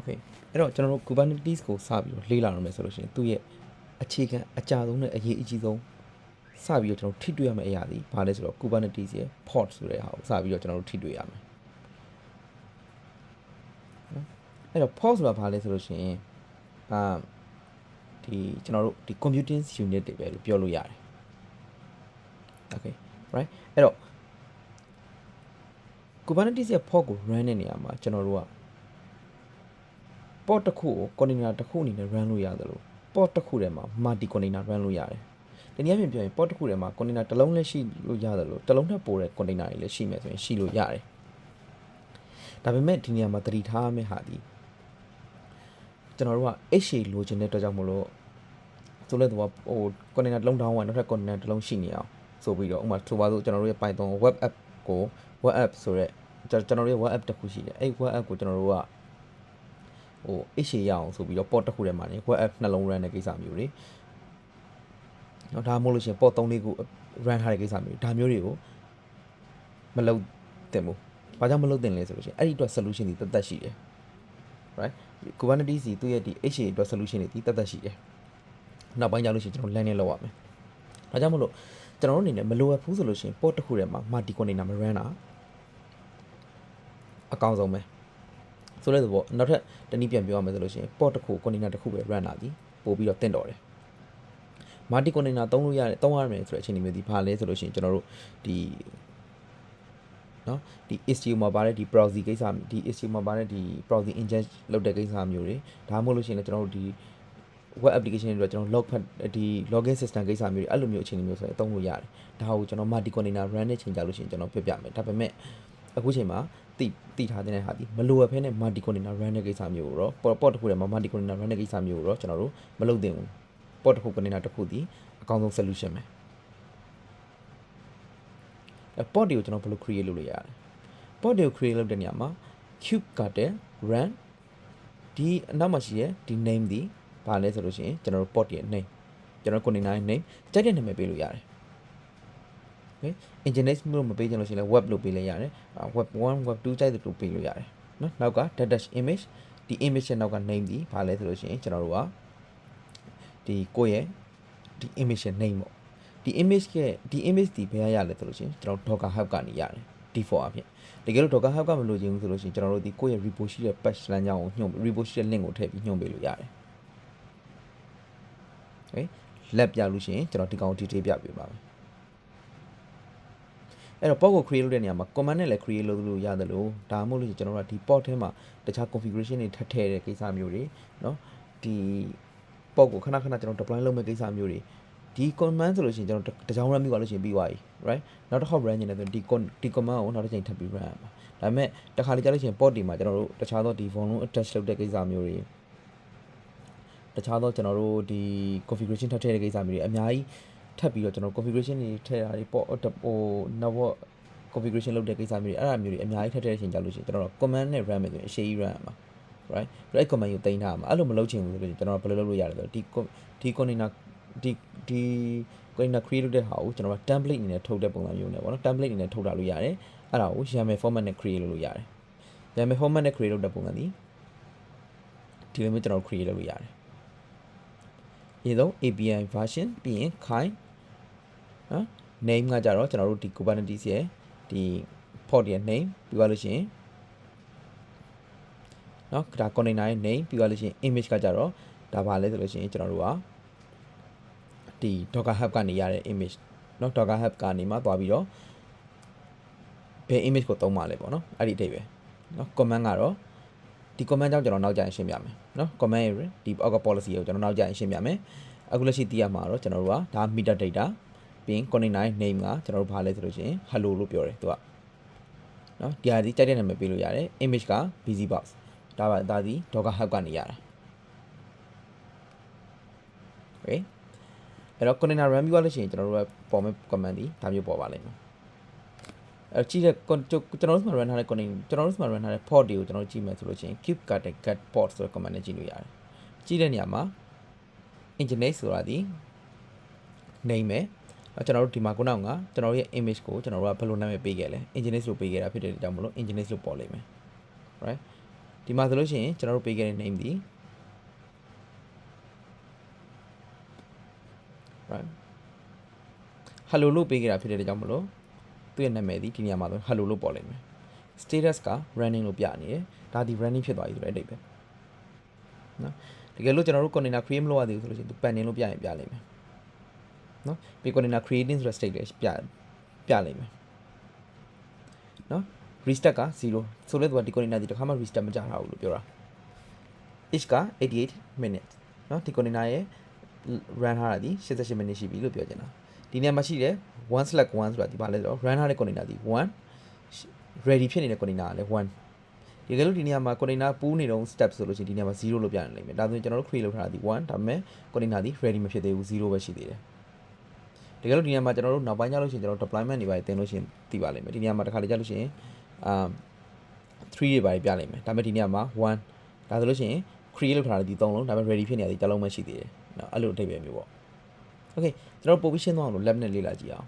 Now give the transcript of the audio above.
okay အဲ့တော့ကျွန်တော်တို့ Kubernetes ကိုစပြီးတော့လေ့လာရမယ်ဆိုလို့ရှိရင်သူ့ရဲ့အခြေခံအကြဆုံးနဲ့အရေးအကြီးဆုံးစပြီးတော့ကျွန်တော်ထိတွေ့ရမယ့်အရာဒီဘာလဲဆိုတော့ Kubernetes ရဲ့ pod ဆိုတဲ့ဟာကိုစပြီးတော့ကျွန်တော်တို့ထိတွေ့ရမယ်နော်အဲ့တော့ pod ဆိုတာဘာလဲဆိုလို့ရှိရင်ဒီကျွန်တော်တို့ဒီ computing unit တွေပဲလို့ပြောလို့ရတယ် okay right အဲ့တော့ Kubernetes ရဲ့ pod ကို run တဲ့နေရာမှာကျွန်တော်တို့က pod တစ်ခုကို container တစ်ခုအနေနဲ့ run လို့ရတယ်လို့ pod တစ်ခုထဲမှာ multi container run လို့ရတယ်။ဒီနည်းအားဖြင့်ပြောရင် pod တစ်ခုထဲမှာ container တစ်လုံးလည်းရှိလို့ရတယ်လို့တစ်လုံးနဲ့ပိုတဲ့ container တွေလည်းရှိမယ်ဆိုရင်ရှိလို့ရတယ်။ဒါပေမဲ့ဒီနေရာမှာသတိထားရမယ့်ဟာဒီကျွန်တော်တို့က HA လိုချင်တဲ့အတွက်ကြောင့်မလို့ဆိုလဲတော့ဟို container တစ်လုံး down ဝင်နောက်ထပ် container တစ်လုံးရှိနေအောင်ဆိုပြီးတော့ဥပမာဆိုပါစို့ကျွန်တော်တို့ရဲ့ Python web app ကို web app ဆိုရဲကျွန်တော်တို့ရဲ့ web app တစ်ခုရှိတယ်။အဲ့ web app ကိုကျွန်တော်တို့ကဟို HA ရအောင်ဆိုပြီးတော့ port တစ်ခုထဲမှာနေ web app နှလုံး run တဲ့ကိစ္စမျိုးတွေနော်ဒါမှမဟုတ်လို့ရှိရင် port 3လေးခု run ထားတဲ့ကိစ္စမျိုးဒါမျိုးတွေကိုမလုပ်သင့်ဘူး။ဘာကြောင့်မလုပ်သင့်လဲဆိုလို့ရှိရင်အဲ့ဒီအတွက် solution တွေတက်ရှိတယ် right Kubernetes စီသူ့ရဲ့ဒီ HA အတွက် solution တွေတက်ရှိတယ်။နောက်ပိုင်းကျလို့ရှိရင်ကျွန်တော် LAN နဲ့လောက်ရမယ်။ဒါကြောင့်မလို့ကျွန်တော်တို့အနေနဲ့မလိုအပ်ဘူးဆိုလို့ရှိရင် port တစ်ခုထဲမှာ multi container မ run တာအကောင်းဆုံးပဲ။ဆိုလဲဆိုတော့နောက်ထပ်တနည်းပြန်ပြောရမယ်ဆိုလို့ရှိရင် port တစ်ခု container တစ်ခုပဲ run တာဒီပို့ပြီးတော့တင့်တော်တယ်။ multi container သုံးလို့ရတယ်သုံးရမယ်ဆိုတဲ့အချိန်မျိုးဒီဘာလဲဆိုလို့ရှိရင်ကျွန်တော်တို့ဒီနော်ဒီ HTTP မှာပါတဲ့ဒီ proxy ကိစ္စဒီ HTTP မှာပါတဲ့ဒီ proxy ingest လုပ်တဲ့ကိစ္စမျိုးတွေဒါမှမဟုတ်လို့ရှိရင်လည်းကျွန်တော်တို့ဒီ web application တွေတော့ကျွန်တော် log ဖတ်ဒီ login system ကိစ္စမျိုးတွေအဲ့လိုမျိုးအခြေအနေမျိုးဆိုရင်အသုံးလို့ရတယ်ဒါကိုကျွန်တော် multi container run တဲ့ချိန်ကြလို့ရှိရင်ကျွန်တော်ပြပြမယ်ဒါပေမဲ့အခုချိန်မှာတိထားတဲ့ဟာဒီမလိုအပ်ဖဲနဲ့ multi container run တဲ့ကိစ္စမျိုးကိုတော့ port တစ်ခုထဲမှာ multi container run တဲ့ကိစ္စမျိုးကိုတော့ကျွန်တော်တို့မလုပ်သင့်ဘူး port တစ်ခု container တစ်ခုဒီအကောင်းဆုံး solution ပဲport တွေကိုကျွန်တော်ဘယ်လို create လုပ်လို့ရလဲ port တွေကို create လုပ်တဲ့နေရာမှာ cube ကတဲ့ run ဒီအနောက်မှာရှိတဲ့ဒီ name ဒီဘာလဲဆိုလို့ရှိရင်ကျွန်တော်တို့ port ရဲ့ name ကျွန်တော် container ရဲ့ name ကြိုက်တဲ့နာမည်ပေးလို့ရတယ် okay nginx လို့မပေးချင်လို့ရှိရင်လည်း web လို့ပေးလိုက်ရတယ် web 1 web 2ကြိုက်တဲ့လို့ပေးလို့ရတယ်နော်နောက်က dash image ဒီ image ရဲ့နောက်က name ဒီဘာလဲဆိုလို့ရှိရင်ကျွန်တော်တို့ကဒီကိုယ့်ရဲ့ဒီ image ရဲ့ name ပေါ့ဒီ image ဒီဘယ်ရလဲဆိုလို့ရှိရင်ကျွန်တော် docker hub ကနေရတယ် default အဖြစ်တကယ်လို့ docker hub ကမလို့ချင်ဘူးဆိုလို့ရှိရင်ကျွန်တော်တို့ဒီကိုယ့်ရဲ့ repo ရှိတဲ့ patch လမ်းကြောင်းကိုညွှန် repo ရှိတဲ့ link ကိုထည့်ပြီးညွှန်ပေးလို့ရတယ် okay lab ပြလို့ရှိရင်ကျွန်တော်ဒီကောင် detail ပြပေးပါမယ်အဲ့တော့ port ကို create လုပ်တဲ့နေရာမှာ command နဲ့လည်း create လုပ်လို့ရတယ်လို့ဒါမှမဟုတ်လို့ကျွန်တော်တို့ကဒီ port ထဲမှာတခြား configuration တွေထပ်ထည့်တဲ့ကိစ္စမျိုးတွေเนาะဒီ port ကိုခဏကျွန်တော် deploy လုပ်မဲ့ကိစ္စမျိုးတွေဒီ command ဆိုလို့ရှိရင်ကျွန်တော်တကြောင် run ပြီးသွားလို့ရှိရင်ပြီးသွားပြီ right နောက်တစ်ခေါက် run နေတယ်ဆိုဒီ command ကိုနောက်တစ်ချိန်ထပ်ပြီး run ရမှာဒါပေမဲ့တခါလေကြာလို့ရှိရင် port ဒီမှာကျွန်တော်တို့တခြားသောဒီ volume attach လုပ်တဲ့ကိစ္စမျိုးတွေတခြားသောကျွန်တော်တို့ဒီ configuration ထပ်ထည့်တဲ့ကိစ္စမျိုးတွေအများကြီးထပ်ပြီးတော့ကျွန်တော် configuration တွေထည့်တာတွေပေါ့ဟိုနောက် configuration လုပ်တဲ့ကိစ္စမျိုးတွေအဲ့ဒါမျိုးတွေအများကြီးထပ်ထည့်တဲ့အချိန်ကြာလို့ရှိရင်ကျွန်တော်တို့ command နဲ့ run မယ်ဆိုရင်အရှိကြီး run ရမှာ right အဲ့ command ကိုတင်ထားရမှာအဲ့လိုမလုပ်ချင်ဘူးဆိုလို့ကျွန်တော်ဘယ်လိုလုပ်လို့ရလဲဆိုတော့ဒီ container ဒီ container create လုပ်တဲ့ဟာကိုကျွန်တော်က template အနေနဲ့ထုတ်တဲ့ပုံစံမျိုးနဲ့ပေါ့နော် template အနေနဲ့ထုတ်တာလို့ရတယ်အဲ့ဒါကို YAML format နဲ့ create လုပ်လို့ရတယ် YAML format နဲ့ create လုပ်တဲ့ပုံစံဒီလိုမျိုးကျွန်တော် create လုပ်လို့ရတယ်ဒီတော့ API version ပြီးရင် kind နော် name ကကြတော့ကျွန်တော်တို့ဒီ Kubernetes ရဲ့ဒီ port ရဲ့ name ပြီးသွားလို့ရှိရင်နော်ဒါ container ရဲ့ name ပြီးသွားလို့ရှိရင် image ကကြတော့ဒါပါလဲဆိုလို့ရှိရင်ကျွန်တော်တို့ကဒီ docker hub ကနေရတဲ့ image နော် docker hub ကနေမှသွားပြီးတော့ဘယ် image ကိုသုံးပါလဲပေါ့နော်အဲ့ဒီအဓိပ္ပာယ်နော် command ကတော့ဒီ command ကြောင့်ကျွန်တော်နောက်ကြရင်ရှင်းပြမယ်နော် command ရဲ့ဒီ org policy ကိုကျွန်တော်နောက်ကြရင်ရှင်းပြမယ်အခုလက်ရှိသိရမှာတော့ကျွန်တော်တို့ကဒါ meter data ပြီးရင် container ရဲ့ name ကကျွန်တော်တို့ဘာလဲဆိုလို့ရှိရင် hello လို့ပြောတယ်သူကနော်ဒီဟာဒီကြိုက်တဲ့နာမည်ပေးလို့ရတယ် image က busybox ဒါဒီ docker hub ကနေရတာ okay အဲ့တော့ container run ပြီးသွားလို့ရှိရင်ကျွန်တော်တို့ကပေါ်မဲ့ command ဒီဒါမျိုးပေါ်ပါလိမ့်မယ်အဲ့ကြည့်တဲ့ကျွန်တော်တို့မှာ run ထားတဲ့ container ကျွန်တော်တို့မှာ run ထားတဲ့ port တွေကိုကျွန်တော်ကြည့်မယ်ဆိုလို့ရှိရင် cube get port ဆိုတဲ့ command နဲ့ကြည့်လို့ရတယ်ကြည့်တဲ့နေရာမှာ nginx ဆိုတာဒီ name ပဲကျွန်တော်တို့ဒီမှာခုနကကျွန်တော်ရဲ့ image ကိုကျွန်တော်တို့ကဘယ်လိုနာမည်ပေးခဲ့လဲ nginx လို့ပေးခဲ့တာဖြစ်တဲ့ကြောင့်မလို့ nginx လို့ပေါ်လိမ့်မယ် right ဒီမှာဆိုလို့ရှိရင်ကျွန်တော်တို့ပေးခဲ့တဲ့ name ဒီ right hello လို့ပေးခဲ့တာဖြစ်တဲ့ကြောင့်မလို့သူ့ရဲ့နာမည်ဒီနေရာမှာဆို hello လို့ပေါ်လိမ့်မယ် status က running လို့ပြနေတယ်ဒါဒီ running ဖြစ်သွားပြီဆိုတဲ့အဓိပ္ပာယ်နော်တကယ်လို့ကျွန်တော်တို့ container create မလုပ်ရသေးဘူးဆိုလို့ရှိရင်သူ pending လို့ပြရင်ပြလိမ့်မယ်နော်ပြီး container creating ဆိုတဲ့ state လေးပြလိမ့်မယ်နော် restart က0ဆိုလဲသူကဒီ container ဒီတစ်ခါမှ restart မကြတာဘူးလို့ပြောတာ each က88 minutes နော်ဒီ container ရဲ့ run ထားတာဒီ88 minutes ရှိပြီလို့ပြောချင်တာဒီနေရာမှာရှိတယ် 1/1 ဆိုတာဒီပါလဲဆိုတော့ run ထားတဲ့ container ဒီ1 ready ဖြစ်နေတဲ့ container ကလည်း1ဒီကဲလို့ဒီနေရာမှာ container ပူးနေတော့ step ဆိုလို့ရှိရင်ဒီနေရာမှာ0လို့ပြနေလိမ့်မယ်ဒါဆိုရင်ကျွန်တော်တို့ create လုပ်ထားတာဒီ1ဒါပေမဲ့ container ဒီ ready မဖြစ်သေးဘူး0ပဲရှိသေးတယ်ဒီကဲလို့ဒီနေရာမှာကျွန်တော်တို့နောက်ပိုင်းကျလို့ရှိရင်ကျွန်တော် deployment တွေပါတင်လို့ရှိရင်သိပါလိမ့်မယ်ဒီနေရာမှာတစ်ခါလေကြာလို့ရှိရင်3တွေပါပြလိမ့်မယ်ဒါပေမဲ့ဒီနေရာမှာ1ဒါဆိုလို့ရှိရင် create လုပ်ထားတာဒီ3လုံးဒါပေမဲ့ ready ဖြစ်နေတာဒီတစ်လုံးပဲရှိသေးတယ်နော်အဲ့လိုအဓိပ္ပာယ်မျိုးပေါ့ okay ကျွန်တော်ပို့ပြီးရှင်းသွားအောင်လို့ lab နဲ့လေ့လာကြည့်အောင်